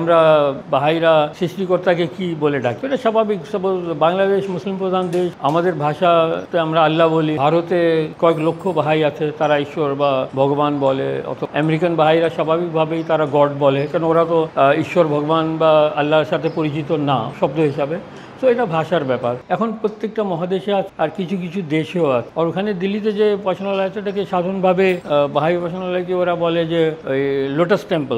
আমরা বাহাইরা সৃষ্টিকর্তাকে কি বলে ডাকি, এটা স্বাভাবিক। বাংলাদেশ মুসলিম প্রধান দেশ, আমাদের ভাষাতে আমরা আল্লাহ বলি। ভারতে কয়েক লক্ষ বাহাই আছে, তারা ঈশ্বর বা ভগবান বলে। অথবা আমেরিকান বাহাইরা স্বাভাবিকভাবেই তারা গড বলে, কারণ ওরা তো ঈশ্বর ভগবান বা আল্লাহর সাথে পরিচিত না শব্দ হিসাবে। তো এটা ভাষার ব্যাপার। এখন প্রত্যেকটা মহাদেশে আছে, আর কিছু কিছু দেশেও আছে। আর ওখানে দিল্লিতে যে উপাসনালয় আছে, এটাকে সাধারণভাবে বাহাই উপাসনালয়কে ওরা বলে যে ওই লোটাস টেম্পল।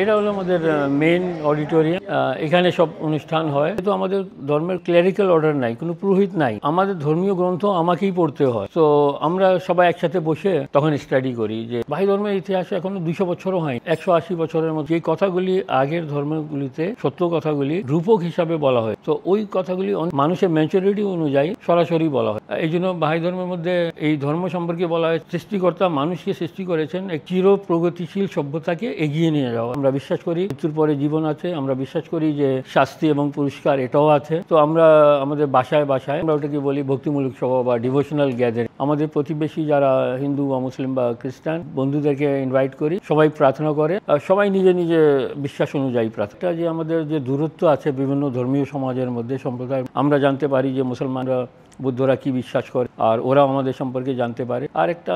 এটা হলো আমাদের মেইন অডিটোরিয়াম, এখানে সব অনুষ্ঠান হয়। কিন্তু আমাদের ধর্মের ক্লেরিক্যাল অর্ডার নাই, কোনো পুরোহিত নাই। আমাদের ধর্মীয় গ্রন্থ আমাকেই পড়তে হয়। তো আমরা সবাই একসাথে বসে তখন স্টাডি করি যে বাহাই ধর্মের ইতিহাসে এখনো 200 বছরও হয়, 180 বছরের মধ্যে এই কথাগুলি আগের ধর্মগুলিতে সত্য কথাগুলি রূপক হিসাবে বলা হয়। তো ওই কথাগুলি মানুষের ম্যাচুরিটি অনুযায়ী সরাসরি বলা হয়। এই জন্য বাহাই ধর্মের মধ্যে এই ধর্ম সম্পর্কে বলা হয় সৃষ্টিকর্তা মানুষকে সৃষ্টি করেছেন এক চির প্রগতিশীল সভ্যতাকে এগিয়ে নিয়ে যাওয়া। আমরা বিশ্বাস করি মৃত্যুর পরে জীবন আছে, আমরা বিশ্বাস করি যে শাস্তি এবং পুরস্কার এটাও আছে। তো আমরা আমাদের বাসায় বাসায় আমরা ওটাকে বলি ভক্তিমূলক সভা বা ডিভোশনাল গ্যাদারিং। আমাদের প্রতিবেশী যারা হিন্দু বা মুসলিম বা খ্রিস্টান বন্ধুদেরকে ইনভাইট করি, সবাই প্রার্থনা করে, সবাই নিজে নিজে বিশ্বাস অনুযায়ী প্রার্থনা। যে আমাদের যে দূরত্ব আছে বিভিন্ন ধর্মীয় সমাজের মধ্যে সম্প্রদায়, আমরা জানতে পারি যে মুসলমানরা বুদ্ধরা কি বিশ্বাস করে, আর ওরা আমাদের সম্পর্কে জানতে পারে। আর একটা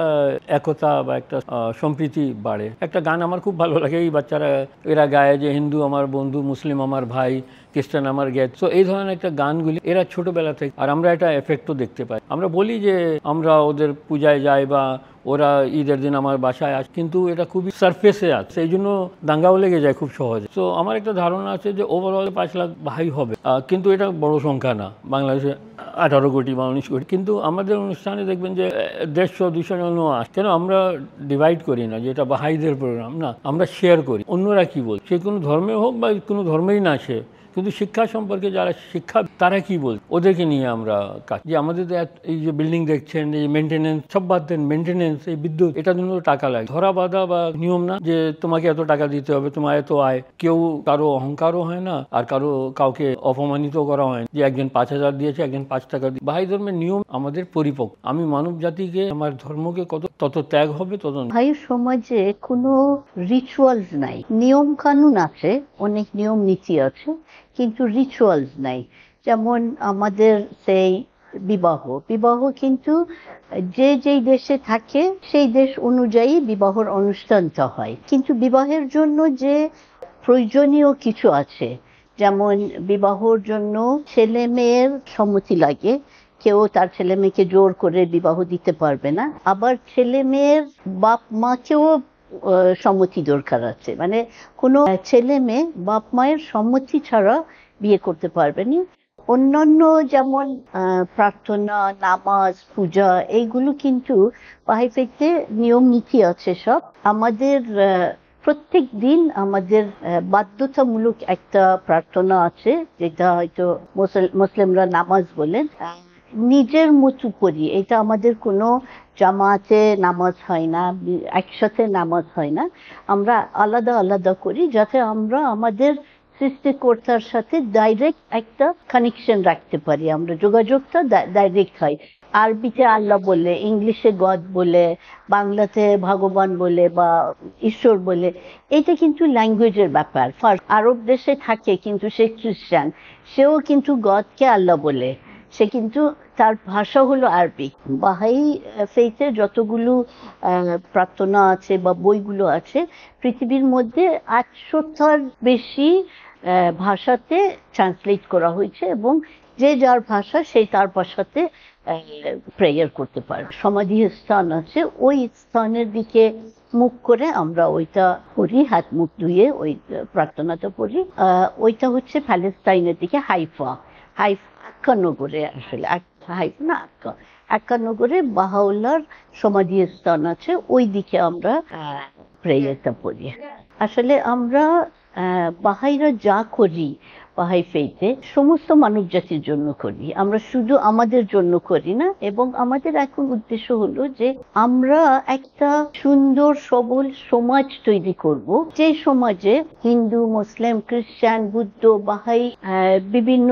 একতা বা একটা সম্প্রীতি বাড়ে। একটা গান আমার খুব ভালো লাগে, এই বাচ্চারা এরা গায় যে হিন্দু আমার বন্ধু, মুসলিম আমার ভাই, খ্রিস্টান আমার গ্যাস। তো এই ধরনের একটা গানগুলি এরা ছোটবেলা থেকে, আর আমরা এটা এফেক্টও দেখতে পাই। আমরা বলি যে আমরা ওদের পূজায় যাই বা ওরা ঈদের দিন আমার বাসায় আসে, কিন্তু এটা খুবই সারফেসে আছে, সেই জন্য দাঙ্গাও লেগে যায় খুব সহজে। তো আমার একটা ধারণা আছে যে ওভারঅল 5 লাখ ভাই হবে, কিন্তু এটা বড় সংখ্যা না। বাংলাদেশে 18 কোটি বা 19 কোটি, কিন্তু আমাদের অনুষ্ঠানে দেখবেন যে 150-200 জনও আসে। কেন আমরা ডিভাইড করি না যে এটা বাহাইদের প্রোগ্রাম, না, আমরা শেয়ার করি অন্যরা কি বল, সে কোনো ধর্মে হোক বা কোনো ধর্মেই না সে, কিন্তু শিক্ষা সম্পর্কে যারা শিক্ষা তারা কি বল, ওদেরকে নিয়ে আমরা কাজ। যে আমাদের এই যে বিল্ডিং দেখছেন, এই মেনটেনেন্স, সব বাদ দেন, মেনটেনেন্স, এই বিদ্যুৎ, এটার জন্য টাকা লাগে। ধরা বাঁধা বা নিয়ম না যে তোমাকে এত টাকা দিতে হবে, তোমার এত আয়। কেউ কারো অহংকারও হয় না, আর কাউকে অপমানিত করা হয় না যে একজন 5,000 দিয়েছে, একজন 5 টাকা দিয়ে। বাহাই ধর্মের নিয়ম আমাদের পরিপক্ক। আমি মানব জাতিকে, আমার ধর্মকে তত ত্যাগ হবে তত। বাহাই সমাজে কোনো রিচুয়ালস নাই, নিয়ম কানুন আছে, অনেক নিয়ম নীতি আছে, কিন্তু রিচুয়ালস নাই। যেমন আমাদের সেই বিবাহ কিন্তু যেই দেশে থাকে সেই দেশ অনুযায়ী বিবাহর অনুষ্ঠানটা হয়। কিন্তু বিবাহের জন্য যে প্রয়োজনীয় কিছু আছে, যেমন বিবাহর জন্য ছেলে মেয়ের সম্মতি লাগে, কেউ তার ছেলে মেয়েকে জোর করে বিবাহ দিতে পারবে না। আবার ছেলে মেয়ের বাপ মাকেও সম্মতি দরকার আছে, মানে কোনো ছেলে মেয়ে বাপ মায়ের সম্মতি ছাড়া বিয়ে করতে পারবে না। অন্যান্য যেমন প্রার্থনা, নামাজ, পূজা, এইগুলো কিন্তু বাহাই ফেইথে নিয়ম নীতি আছে সব। আমাদের প্রত্যেক দিন আমাদের বাধ্যতামূলক একটা প্রার্থনা আছে, যেটা হয়তো মুসলিমরা নামাজ বলেন। নিজের মতো করি, এটা আমাদের কোনো জামাতে নামাজ হয় না, একসাথে নামাজ হয় না, আমরা আলাদা আলাদা করি, যাতে আমরা আমাদের সৃষ্টিকর্তার সাথে ডাইরেক্ট একটা কানেকশন রাখতে পারি, আমরা যোগাযোগটা ডাইরেক্ট হয়। আরবিতে আল্লাহ বলে, ইংলিশে গড বলে, বাংলাতে ভগবান বলে বা ঈশ্বর বলে, এটা কিন্তু ল্যাঙ্গুয়েজের ব্যাপার। আরব দেশে থাকে কিন্তু সে খ্রিস্টান, সেও কিন্তু গডকে আল্লাহ বলে, সে কিন্তু তার ভাষা হলো আরবিক। বাহাই ফেইথে যতগুলো প্রার্থনা আছে বা বইগুলো আছে, পৃথিবীর মধ্যে 800টার বেশি ভাষাতে ট্রান্সলেট করা হয়েছে, এবং যে যার ভাষা সেই তার ভাষাতে প্রেয়ার করতে পারে। সমাধি স্থান আছে, ওই স্থানের দিকে মুখ করে আমরা ওইটা পড়ি, হাত মুখ ধুয়ে ওই প্রার্থনাটা পড়ি। ওইটা হচ্ছে প্যালেস্টাইনের দিকে, হাইফা আক্কা নগরে, আসলে হাইফা না, আক্কা নগরে বাহাউল্লাহর সমাধি স্থান আছে, ওই দিকে আমরা প্রেয়ারটা পড়ি। আসলে আমরা বাহাইরা যা করি বাহাই ফেইথে সমস্ত মানব জাতির জন্য করি, আমরা শুধু আমাদের জন্য করি না। এবং আমাদের এখন উদ্দেশ্য হলো যে আমরা একটা সুন্দর সবল সমাজ তৈরি করব, যে সমাজে হিন্দু, মুসলিম, খ্রিস্টান, বুদ্ধ, বাহাই, বিভিন্ন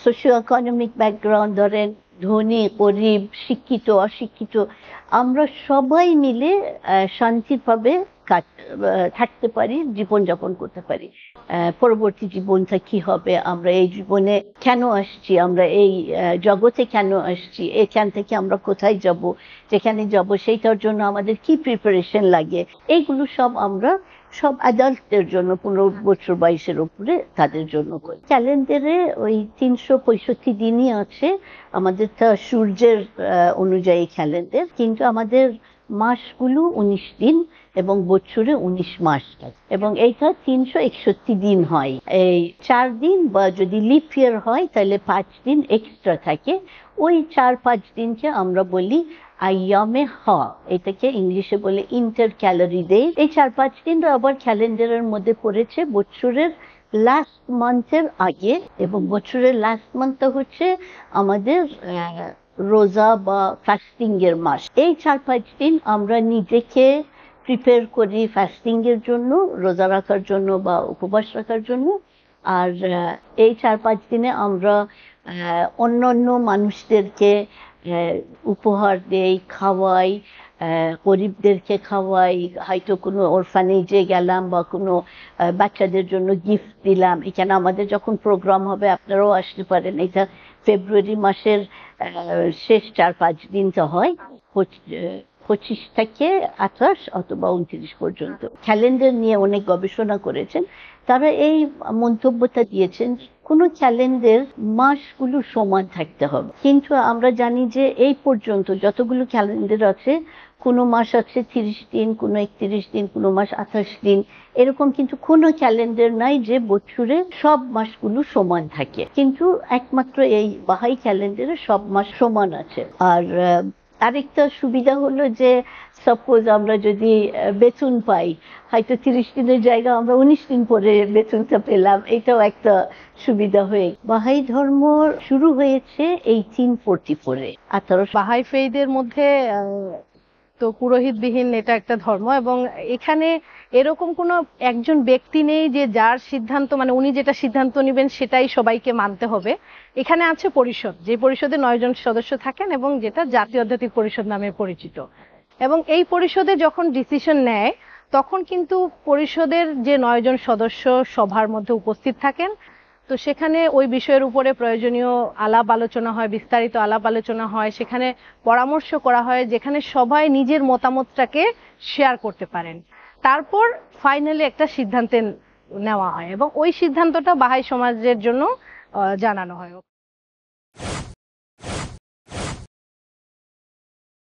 সোশিও ইকোনমিক ব্যাকগ্রাউন্ড, ধরেন ধনী গরিব, শিক্ষিত অশিক্ষিত, আমরা সবাই মিলে শান্তিভাবে থাকতে পারি, জীবনযাপন করতে পারি। পরবর্তী জীবনটা কি হবে, আমরা এই জীবনে কেন আসছি, আমরা এই জগতে কেন আসছি, এখান থেকে আমরা কোথায় যাব, যেখানে যাব সেইটার জন্য আমাদের কি প্রিপারেশন লাগে, এইগুলো সব অ্যাডাল্টদের জন্য 15 বছর বয়সের উপরে তাদের জন্য করি। ক্যালেন্ডারে ওই 365 দিনই আছে। আমাদের তা সূর্যের অনুযায়ী ক্যালেন্ডার, কিন্তু আমাদের মাসগুলো 19 দিন এবং বছরে 19 মাস থাকে, এবং এইটা 361 দিন হয়। এই 4 দিন বা যদি লিপ ইয়ার হয় তাহলে 5 দিন এক্সট্রা থাকে। ওই 4-5 দিনকে আমরা বলি আইয়ামে হা, এটাকে ইংলিশে বলে ইন্টার ক্যালারি ডে। এই 4-5 দিন আবার ক্যালেন্ডারের মধ্যে পড়েছে বছরের লাস্ট মান্থের আগে, এবং বছরের লাস্ট মান্থটা হচ্ছে আমাদের রোজা বা ফাস্টিং এর মাস। এই 4-5 দিন আমরা নিজেকে প্রিপেয়ার করি ফাস্টিং এর জন্য, রোজা রাখার জন্য বা উপবাস রাখার জন্য। আর এই 4-5 দিনে আমরা অন্যান্য মানুষদেরকে উপহার দেই, খাওয়াই, গরিবদেরকে খাওয়াই, হয়তো কোনো অরফানেজে গেলাম বা কোনো বাচ্চাদের জন্য গিফট দিলাম। এখানে আমাদের যখন প্রোগ্রাম হবে আপনারাও আসতে পারেন। এটা ফেব্রুয়ারি মাসের শেষ 4-5 দিনটা হয়, 25 থেকে 28 অথবা 29 পর্যন্ত। ক্যালেন্ডার নিয়ে অনেক গবেষণা করেছেন, তারা এই মন্তব্যটা দিয়েছেন কোনো ক্যালেন্ডার মাসগুলো সমান থাকতে হবে, কিন্তু আমরা জানি যে এই পর্যন্ত যতগুলো ক্যালেন্ডার আছে, কোনো মাস আছে 30 দিন, কোনো 31 দিন, কোনো মাস 28 দিন, এরকম কিন্তু কোনো ক্যালেন্ডার নাই যে বছরে সব মাসগুলো সমান থাকে। কিন্তু একমাত্র এই বাহাই ক্যালেন্ডারে সব মাস সমান আছে। আর আরেকটা সুবিধা হলো যে সাপোজ আমরা যদি বেতন পাই, হয়তো 30 দিনের জায়গা আমরা 19 দিন পরে বেতনটা পেলাম, এটাও একটা সুবিধা হয়ে। বাহাই ধর্ম শুরু হয়েছে 1844-এ। বাহাই ফেইদের মধ্যে তো পুরোহিতবিহীন এটা একটা ধর্ম, এবং এখানে এরকম কোনো একজন ব্যক্তি নেই যে যার সিদ্ধান্ত, মানে উনি যেটা সিদ্ধান্ত নেবেন সেটাই সবাইকে মানতে হবে। এখানে আছে পরিষদ, যে পরিষদে 9 জন সদস্য থাকেন এবং যেটা জাতীয় আধ্যাত্মিক পরিষদ নামে পরিচিত। এবং এই পরিষদে যখন ডিসিশন নেয় তখন কিন্তু পরিষদের যে 9 জন সদস্য সভার মধ্যে উপস্থিত থাকেন। তো সেখানে ওই বিষয়ের উপরে প্রয়োজনীয় আলাপ আলোচনা হয়, বিস্তারিত আলাপ আলোচনা হয়, সেখানে পরামর্শ করা হয়, যেখানে সবাই নিজের মতামতটাকে শেয়ার করতে পারেন। তারপর ফাইনালি একটা সিদ্ধান্তে নেওয়া হয় এবং ওই সিদ্ধান্তটা বাহাই সমাজের জন্য জানানো হয়।